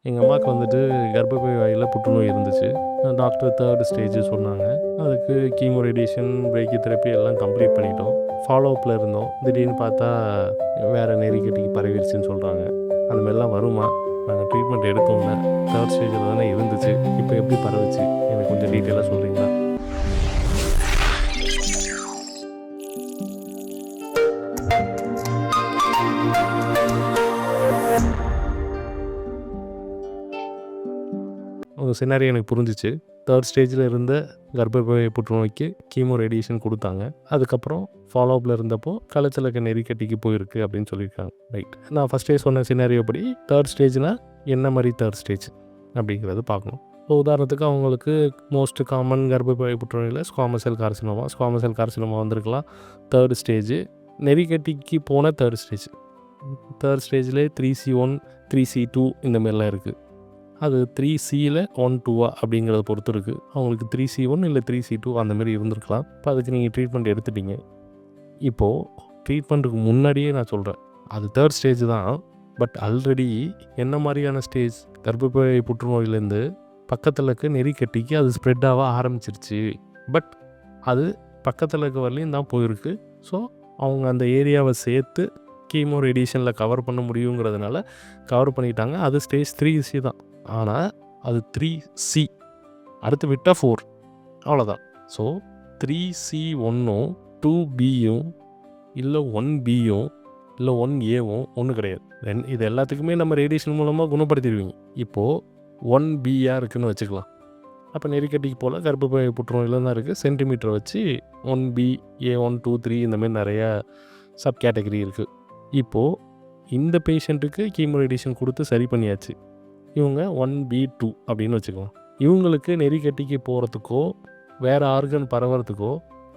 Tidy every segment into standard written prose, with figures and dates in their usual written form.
எங்கள் அம்மாவுக்கு வந்துட்டு கர்ப்பப்பை வாயில் புற்றுநோய் இருந்துச்சு. டாக்டர் 3rd ஸ்டேஜ் சொன்னாங்க. அதுக்கு கீமோ, ரேடியேஷன், பிரேக்கி தெரப்பி எல்லாம் கம்ப்ளீட் பண்ணிட்டோம். ஃபாலோஅப்பில் இருந்தோம். திடீர்னு பார்த்தா வேறு நெறிக்கட்டிக்கு பரவிடுச்சுன்னு சொல்கிறாங்க. அந்த மாதிரிலாம் வருமா? நாங்கள் ட்ரீட்மெண்ட் எடுத்தோம்ல 3rd ஸ்டேஜில் தானே இருந்துச்சு. இப்போ எப்படி பரவுச்சு? எனக்கு கொஞ்சம் டீட்டெயிலாக சொல்கிறீங்களா? உங்கள் சினாரியோ எனக்கு புரிஞ்சிச்சு. 3rd ஸ்டேஜில் இருந்த கர்ப்பப்பை புற்றுநோய்க்கு கீமோ, ரேடியேஷன் கொடுத்தாங்க. அதுக்கப்புறம் ஃபாலோஅப்பில் இருந்தப்போ கழுத்தில் இருக்க நெறிக்கட்டிக்கு போயிருக்கு அப்படின்னு சொல்லியிருக்காங்க. ரைட். நான் ஃபஸ்ட்டே சொன்ன சினாரியோ படி 3rd ஸ்டேஜ்னால் என்ன மாதிரி 3rd ஸ்டேஜ் அப்படிங்கிறது பார்க்கணும். இப்போ உதாரணத்துக்கு அவங்களுக்கு மோஸ்ட் காமன் கர்ப்பப்பை புற்றுநோயில் ஸ்குவாமஸ் செல் கார்சினோமா வந்திருக்கலாம். 3rd stage. நெறிக்கட்டிக்கு போன 3rd ஸ்டேஜ். 3rd ஸ்டேஜில் 3C1, 3C2 இந்த மாதிரிலாம் இருக்குது. அது 3Cயில் 1, 2 அப்படிங்கிறத பொறுத்து இருக்குது. அவங்களுக்கு 3C1 இல்லை 3C2 அந்தமாரி இருந்திருக்கலாம். இப்போ அதுக்கு நீங்கள் ட்ரீட்மெண்ட் எடுத்துட்டீங்க. இப்போது ட்ரீட்மெண்ட்டுக்கு முன்னாடியே நான் சொல்கிறேன், அது 3rd ஸ்டேஜ் தான். பட் ஆல்ரெடி என்ன மாதிரியான ஸ்டேஜ்? கர்ப்பப்பை புற்றுநோயிலேருந்து பக்கத்தில் இருக்க நெறிக்கட்டிக்கு அது ஸ்ப்ரெட் ஆக ஆரம்பிச்சிருச்சு. பட் அது பக்கத்தில் இருக்க வரலையும் தான் போயிருக்கு. ஸோ அவங்க அந்த ஏரியாவை சேர்த்து கீமோ, ரேடியேஷனில் கவர் பண்ண முடியுங்கிறதுனால கவர் பண்ணிட்டாங்க. அது ஸ்டேஜ் 3C தான். ஆனால் அது 3C அடுத்து விட்டால் 4 அவ்வளோதான். ஸோ 3C1ம் 2Bயும் இல்லை 1Bயும் இல்லை 1Aவும் ஒன்றும் கிடையாது. இது எல்லாத்துக்குமே நம்ம ரேடியேஷன் மூலமாக குணப்படுத்திடுவீங்க. இப்போது 1Bயாக இருக்குதுன்னு வச்சுக்கலாம். அப்போ நெறிக்கட்டிக்கு போல் கர்ப்பப்பை புற்றுநோயில் தான் இருக்குது. சென்டிமீட்டர் வச்சு 1B, A1, 2, 3 இந்தமாரி நிறையா சப் கேட்டகரி இருக்குது. இப்போது இந்த பேஷண்ட்டுக்கு கீமோ, ரேடியேஷன் கொடுத்து சரி பண்ணியாச்சு. இவங்க 1B2 அப்படின்னு வச்சுக்கலாம். இவங்களுக்கு நெறிக்கட்டிக்கு போகிறதுக்கோ வேறு ஆர்கன் பரவுறதுக்கோ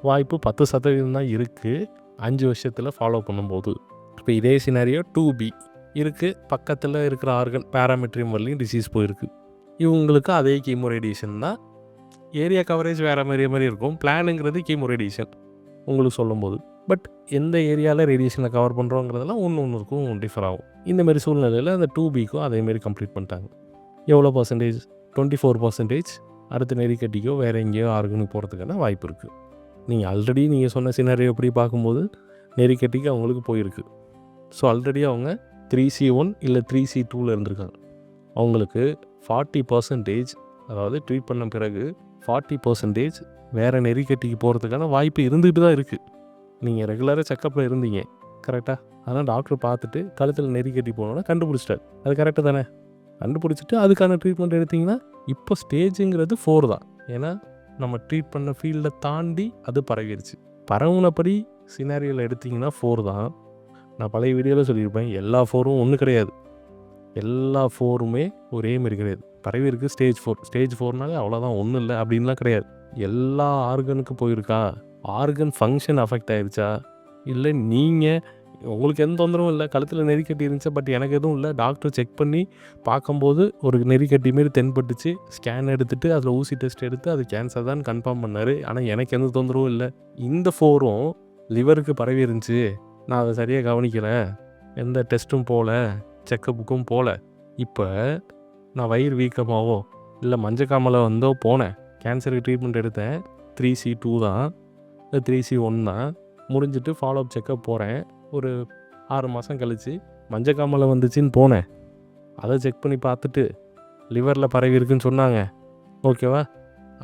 வாய்ப்பு 10% தான் இருக்குது 5 வருஷத்தில் ஃபாலோ பண்ணும்போது. இப்போ இதே சினாரியோ 2B இருக்குது. பக்கத்தில் இருக்கிற ஆர்கன் பேராமெட்ரியம் வரலையும் டிசீஸ் போயிருக்கு. இவங்களுக்கு அதே கீமோ, ரேடியேஷன் தான். ஏரியா கவரேஜ் வேறு மாதிரி இருக்கும். பிளானுங்கிறது கீமோ, ரேடியேஷன் உங்களுக்கு சொல்லும்போது. பட் எந்த ஏரியாவில் ரேடியேஷனை கவர் பண்ணுறோங்கிறதெல்லாம் ஒன்றுக்கும் டிஃபர் ஆகும். இந்தமாரி சூழ்நிலையில் அந்த 2Bக்கும் அதேமாரி கம்ப்ளீட் பண்ணிட்டாங்க. எவ்வளோ பர்சன்டேஜ்? 24% அடுத்த நெறிக்கட்டிக்கோ வேறு எங்கேயோ ஆர்கனுக்கு போகிறதுக்கான வாய்ப்பு இருக்குது. நீங்கள் ஆல்ரெடி நீங்கள் சொன்ன சினாரியோ எப்படி பார்க்கும்போது நெறிக்கட்டிக்கு அவங்களுக்கு போயிருக்கு. ஸோ ஆல்ரெடி அவங்க 3C1 இல்லை 3C2வில் இருந்திருக்காங்க. அவங்களுக்கு 40%, அதாவது ட்ரீட் பண்ண பிறகு 40% வேறு நெறிக்கட்டிக்கு போகிறதுக்கான வாய்ப்பு இருந்துகிட்டு தான் இருக்குது. நீங்கள் ரெகுலராக செக்கப்பில் இருந்தீங்க, கரெக்டாக? அதனால் டாக்டர் பார்த்துட்டு கழுத்தில் நெறிக்கட்டி போனோன்னா கண்டுபிடிச்சிட்டார். அது கரெக்டாக தானே? கண்டுபிடிச்சிட்டு அதுக்கான ட்ரீட்மெண்ட் எடுத்திங்கன்னா இப்போ ஸ்டேஜுங்கிறது 4 தான். ஏன்னா நம்ம ட்ரீட் பண்ண ஃபீல்டை தாண்டி அது பரவிடுச்சு. பரவுனப்படி சினாரியோவில் எடுத்திங்கன்னா 4 தான். நான் பழைய வீடியோவில் சொல்லியிருப்பேன், எல்லா 4ம் ஒன்று கிடையாது. எல்லா 4மே ஒரே மாரி கிடையாது. பரவி இருக்குது ஸ்டேஜ் 4. ஸ்டேஜ் 4நாலே அவ்வளோதான், ஒன்றும் இல்லை அப்படின்லாம் கிடையாது. எல்லா ஆர்கனுக்கு போயிருக்கா? ஆர்கன் ஃபங்க்ஷன் அஃபெக்ட் ஆகிடுச்சா? இல்லை நீங்கள் உங்களுக்கு எந்த தொந்தரவும் இல்லை, கழுத்தில் நெறிக்கட்டி இருந்துச்சு, பட் எனக்கு எதுவும் இல்லை, டாக்டர் செக் பண்ணி பார்க்கும்போது ஒரு நெறிக்கட்டி மாரி தென்பட்டுச்சு, ஸ்கேன் எடுத்துகிட்டு அதில் ஊசி டெஸ்ட் எடுத்து அது கேன்சர் தான் கன்ஃபார்ம் பண்ணார். ஆனால் எனக்கு எந்த தொந்தரவும் இல்லை. இந்த 4ம் லிவருக்கு பரவி இருந்துச்சு, நான் அதை சரியாக கவனிக்கிறேன், எந்த டெஸ்ட்டும் போகல, செக்கப்புக்கும் போகல. இப்போ நான் வயிறு வீக்கமாகவோ இல்லை மஞ்சக்காமலை வந்தோ போனேன், கேன்சருக்கு ட்ரீட்மெண்ட் எடுத்தேன், 3C2 தான், 3C1 தான். முடிஞ்சிட்டு ஃபாலோஅப் செக்கப் போகிறேன். ஒரு 6 மாதம் கழித்து மஞ்சக்காமலை வந்துச்சின்னு போனேன். அதை செக் பண்ணி பார்த்துட்டு லிவரில் பரவி இருக்குன்னு சொன்னாங்க. ஓகேவா?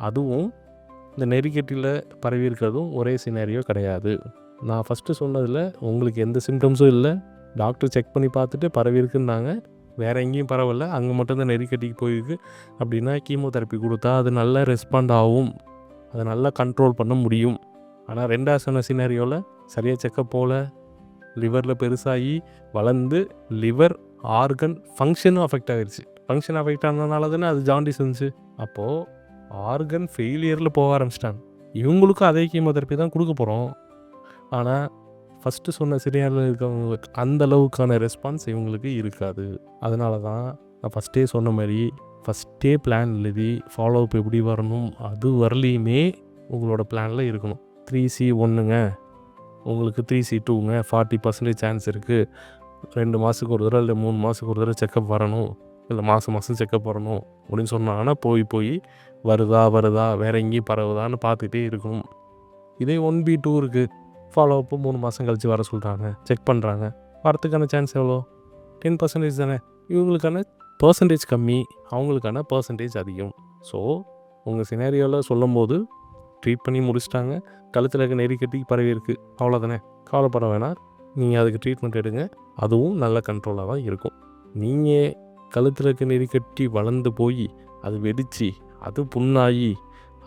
அதுவும் இந்த நெறிக்கட்டியில் பரவி இருக்கிறதும் ஒரே சினாரியோ கிடையாது. நான் ஃபஸ்ட்டு சொன்னதில் உங்களுக்கு எந்த சிம்டம்ஸும் இல்லை, டாக்டர் செக் பண்ணி பார்த்துட்டு பரவி இருக்குன்னாங்க. வேறு எங்கேயும் பரவாயில்ல, அங்கே மட்டும்தான் நெறிக்கட்டிக்கு போயிருக்கு. அப்படின்னா கீமோதெரப்பி கொடுத்தா அது நல்லா ரெஸ்பாண்ட் ஆகும், அதை நல்லா கண்ட்ரோல் பண்ண முடியும். ஆனால் 2வது சொன்ன சினாரியோவில் சரியாக செக்கப் போகல, லிவரில் பெருசாகி வளர்ந்து லிவர் ஆர்கன் ஃபங்க்ஷனும் அஃபெக்ட் ஆகிடுச்சு. ஃபங்க்ஷன் அஃபெக்ட் ஆனதுனால தானே அது ஜாண்டிஸ் இருந்துச்சு. அப்போது ஆர்கன் ஃபெயிலியரில் போக ஆரம்பிச்சிட்டாங்க. இவங்களுக்கும் அதே கீமோதெரப்பி தான் கொடுக்க போகிறோம். ஆனால் ஃபஸ்ட்டு சொன்ன சினாரியோவில் இருக்கவங்களுக்கு அந்த அளவுக்கான ரெஸ்பான்ஸ் இவங்களுக்கு இருக்காது. அதனால தான் நான் ஃபஸ்ட்டே சொன்ன மாதிரி ஃபஸ்ட்டே பிளான் எழுதி ஃபாலோஅப் எப்படி வரணும் அது வரலையுமே உங்களோட பிளானில் இருக்கணும். 3C1ங்க, உங்களுக்கு 3C2ங்க, 40% சான்ஸ் இருக்குது, 2 மாதத்துக்கு ஒரு தடவை இல்லை 3 மாதத்துக்கு ஒரு தடவை செக்கப் வரணும், இல்லை மாதம் மாதம் செக்கப் வரணும் அப்படின்னு சொன்னாங்கன்னா போய் வருதா வேறு எங்கேயும் பரவுதான்னு பார்த்துக்கிட்டே இருக்கணும். இதே 1B2 இருக்குது, ஃபாலோ அப்பு 3 மாதம் கழித்து வர சொல்கிறாங்க, செக் பண்ணுறாங்க, வரத்துக்கான சான்ஸ் எவ்வளோ? 10% தானே. இவங்களுக்கான பர்சன்டேஜ் கம்மி, அவங்களுக்கான பர்சன்டேஜ் அதிகம். ஸோ உங்கள் சினாரியோவில் சொல்லும் போது ட்ரீட் பண்ணி முடிச்சிட்டாங்க, கழுத்தில் இருக்க நெறிக்கட்டி பரவி இருக்குது, அவ்வளோதானே, கவலைப்பட வேணாம். நீங்கள் அதுக்கு ட்ரீட்மெண்ட் எடுங்க, அதுவும் நல்ல கண்ட்ரோலாக தான் இருக்கும். நீங்கள் கழுத்தில் இருக்க நெறிக்கட்டி வளர்ந்து போய் அது வெடித்து அது புண்ணாகி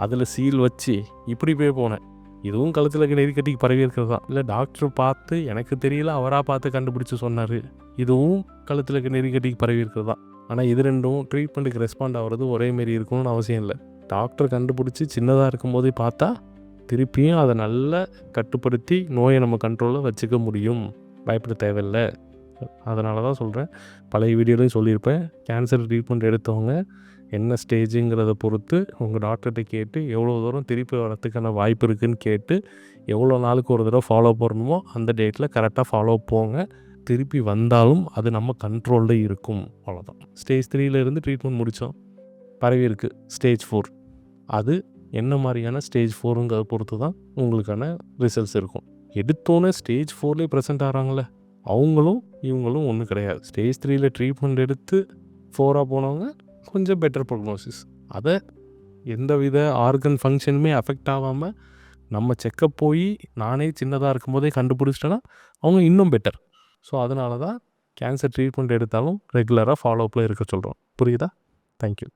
அதில் சீல் வச்சு இப்படி போனேன், இதுவும் கழுத்தில் இருக்க நெறிக்கட்டிக்கு பரவி இருக்கிறது தான். இல்லை டாக்டர் பார்த்து எனக்கு தெரியல அவராக பார்த்து கண்டுபிடிச்சி சொன்னார், இதுவும் கழுத்தில் இருக்க நெறிக்கட்டிக்கு பரவி இருக்கிறது தான். ஆனால் இது ரெண்டும் ட்ரீட்மெண்ட்டுக்கு ரெஸ்பாண்ட் ஆகிறது ஒரே மாரி இருக்கணும்னு அவசியம் இல்லை. டாக்டர் கண்டுபிடிச்சி சின்னதாக இருக்கும்போதே பார்த்தா திருப்பியும் அதை நல்லா கட்டுப்படுத்தி நோயை நம்ம கண்ட்ரோலில் வச்சுக்க முடியும், பயப்பட தேவையில்லை. அதனால தான் சொல்கிறேன், பழைய வீடியோலையும் சொல்லியிருப்பேன், கேன்சர் ட்ரீட்மெண்ட் எடுத்தவங்க என்ன ஸ்டேஜுங்கிறத பொறுத்து உங்கள் டாக்டர்கிட்ட கேட்டு எவ்வளோ தூரம் திருப்பி வரத்துக்கான வாய்ப்பு இருக்குதுன்னு கேட்டு எவ்வளோ நாளுக்கு ஒரு தடவை ஃபாலோ பண்ணணுமோ அந்த டேட்டில் கரெக்டாக ஃபாலோ போங்க. திருப்பி வந்தாலும் அது நம்ம கண்ட்ரோலில் இருக்கும், அவ்வளோதான். ஸ்டேஜ் 3 ட்ரீட்மெண்ட் முடித்தோம், பரவி இருக்குது ஸ்டேஜ் 4. அது என்ன மாதிரியான ஸ்டேஜ் 4ங்கிறத பொறுத்து தான் உங்களுக்கான ரிசல்ட்ஸ் இருக்கும். எடுத்தோன்னே ஸ்டேஜ் 4லேயே ப்ரெசென்ட் ஆகிறாங்களே அவங்களும் இவங்களும் ஒன்றும் கிடையாது. ஸ்டேஜ் 3 ட்ரீட்மெண்ட் எடுத்து 4ஆக போனவங்க கொஞ்சம் பெட்டர் ப்ரோக்னோசிஸ். அதை எந்தவித ஆர்கன் ஃபங்க்ஷனுமே அஃபெக்ட் ஆகாமல் நம்ம செக்கப் போய் நானே சின்னதாக இருக்கும்போதே கண்டுபிடிச்சிட்டேன்னா அவங்க இன்னும் பெட்டர். ஸோ அதனால தான் கேன்சர் ட்ரீட்மெண்ட் எடுத்தாலும் ரெகுலராக ஃபாலோ அப்பில் இருக்க சொல்கிறோம். புரியுதா? தேங்க்யூ.